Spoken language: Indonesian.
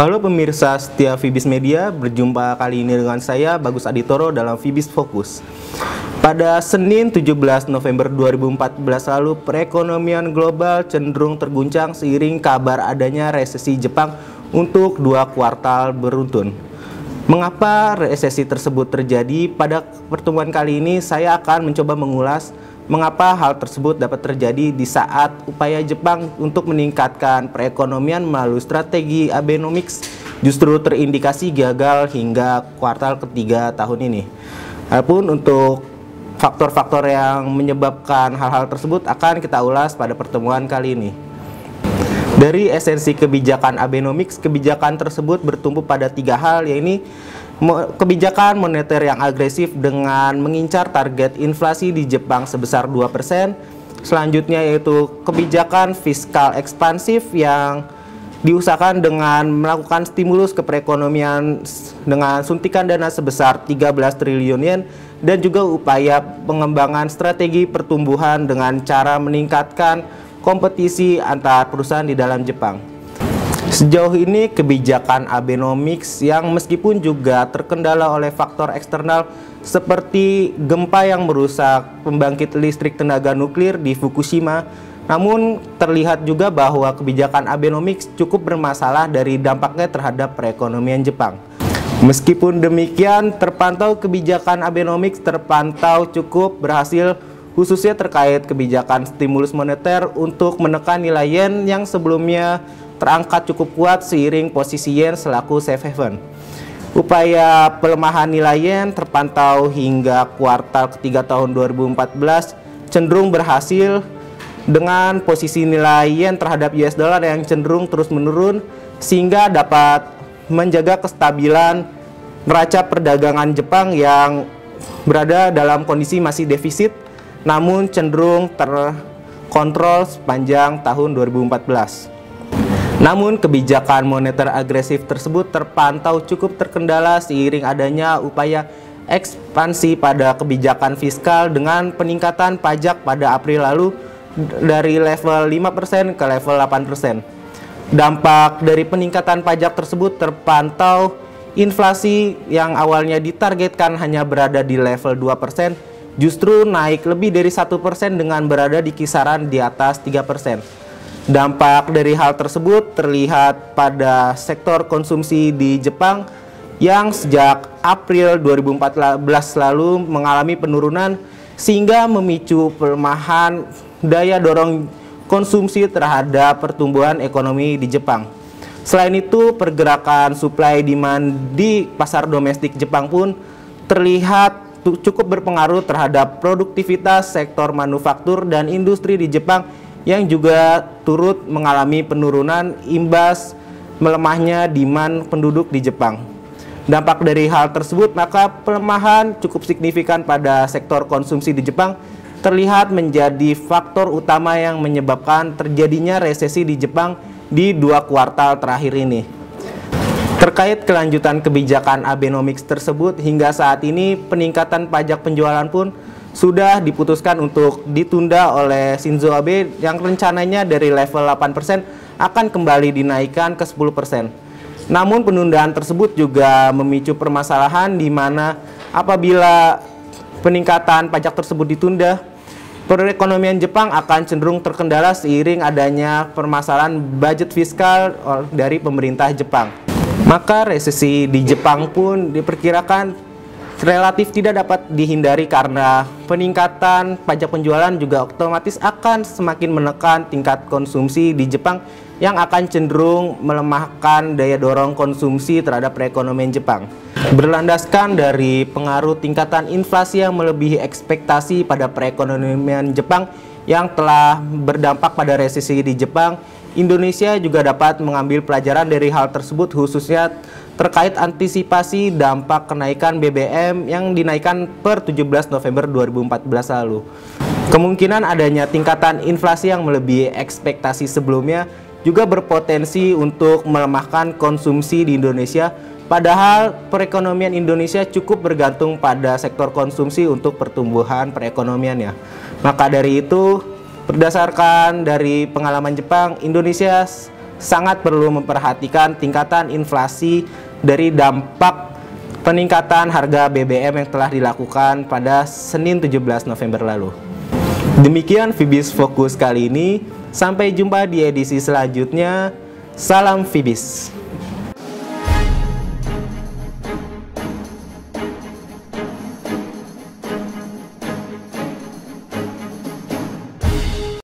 Halo pemirsa setia Fibis Media, berjumpa kali ini dengan saya Bagus Aditoro dalam Fibis Fokus. Pada Senin 17 November 2014 lalu, perekonomian global cenderung terguncang seiring kabar adanya resesi Jepang untuk 2 kuartal beruntun. Mengapa resesi tersebut terjadi? Pada pertemuan kali ini saya akan mencoba mengulas mengapa hal tersebut dapat terjadi di saat upaya Jepang untuk meningkatkan perekonomian melalui strategi Abenomics justru terindikasi gagal hingga kuartal ketiga tahun ini. Adapun untuk faktor-faktor yang menyebabkan hal-hal tersebut akan kita ulas pada pertemuan kali ini. Dari esensi kebijakan Abenomics, kebijakan tersebut bertumpu pada 3 hal, yaitu kebijakan moneter yang agresif dengan mengincar target inflasi di Jepang sebesar 2%. Selanjutnya yaitu kebijakan fiskal ekspansif yang diusahakan dengan melakukan stimulus ke perekonomian dengan suntikan dana sebesar 13 triliun yen, dan juga upaya pengembangan strategi pertumbuhan dengan cara meningkatkan kompetisi antar perusahaan di dalam Jepang. Sejauh ini kebijakan Abenomics yang meskipun juga terkendala oleh faktor eksternal seperti gempa yang merusak pembangkit listrik tenaga nuklir di Fukushima, namun terlihat juga bahwa kebijakan Abenomics cukup bermasalah dari dampaknya terhadap perekonomian Jepang. Meskipun demikian, terpantau kebijakan Abenomics terpantau cukup berhasil, khususnya terkait kebijakan stimulus moneter untuk menekan nilai yen yang sebelumnya terangkat cukup kuat seiring posisi yen selaku safe haven. Upaya pelemahan nilai yen terpantau hingga kuartal ketiga tahun 2014 cenderung berhasil dengan posisi nilai yen terhadap US dollar yang cenderung terus menurun, sehingga dapat menjaga kestabilan neraca perdagangan Jepang yang berada dalam kondisi masih defisit namun cenderung terkontrol sepanjang tahun 2014. Namun kebijakan moneter agresif tersebut terpantau cukup terkendala seiring adanya upaya ekspansi pada kebijakan fiskal dengan peningkatan pajak pada April lalu dari level 5% ke level 8%. Dampak dari peningkatan pajak tersebut terpantau inflasi yang awalnya ditargetkan hanya berada di level 2%, justru naik lebih dari 1% dengan berada di kisaran di atas 3%. Dampak dari hal tersebut terlihat pada sektor konsumsi di Jepang yang sejak April 2014 lalu mengalami penurunan sehingga memicu pelemahan daya dorong konsumsi terhadap pertumbuhan ekonomi di Jepang. Selain itu, pergerakan supply demand di pasar domestik Jepang pun terlihat cukup berpengaruh terhadap produktivitas sektor manufaktur dan industri di Jepang yang juga turut mengalami penurunan imbas melemahnya demand penduduk di Jepang. Dampak dari hal tersebut, maka pelemahan cukup signifikan pada sektor konsumsi di Jepang terlihat menjadi faktor utama yang menyebabkan terjadinya resesi di Jepang di 2 kuartal terakhir ini. Terkait kelanjutan kebijakan Abenomics tersebut, hingga saat ini peningkatan pajak penjualan pun sudah diputuskan untuk ditunda oleh Shinzo Abe yang rencananya dari level 8% akan kembali dinaikkan ke 10%. Namun penundaan tersebut juga memicu permasalahan di mana apabila peningkatan pajak tersebut ditunda, perekonomian Jepang akan cenderung terkendala seiring adanya permasalahan budget fiskal dari pemerintah Jepang. Maka resesi di Jepang pun diperkirakan relatif tidak dapat dihindari karena peningkatan pajak penjualan juga otomatis akan semakin menekan tingkat konsumsi di Jepang yang akan cenderung melemahkan daya dorong konsumsi terhadap perekonomian Jepang. Berlandaskan dari pengaruh tingkatan inflasi yang melebihi ekspektasi pada perekonomian Jepang yang telah berdampak pada resesi di Jepang, Indonesia juga dapat mengambil pelajaran dari hal tersebut, khususnya terkait antisipasi dampak kenaikan BBM yang dinaikkan per 17 November 2014 lalu. Kemungkinan adanya tingkatan inflasi yang melebihi ekspektasi sebelumnya juga berpotensi untuk melemahkan konsumsi di Indonesia, padahal perekonomian Indonesia cukup bergantung pada sektor konsumsi untuk pertumbuhan perekonomiannya. Maka dari itu, berdasarkan dari pengalaman Jepang, Indonesia sangat perlu memperhatikan tingkatan inflasi dari dampak peningkatan harga BBM yang telah dilakukan pada Senin 17 November lalu. Demikian Fibis Fokus kali ini. Sampai jumpa di edisi selanjutnya. Salam Fibis.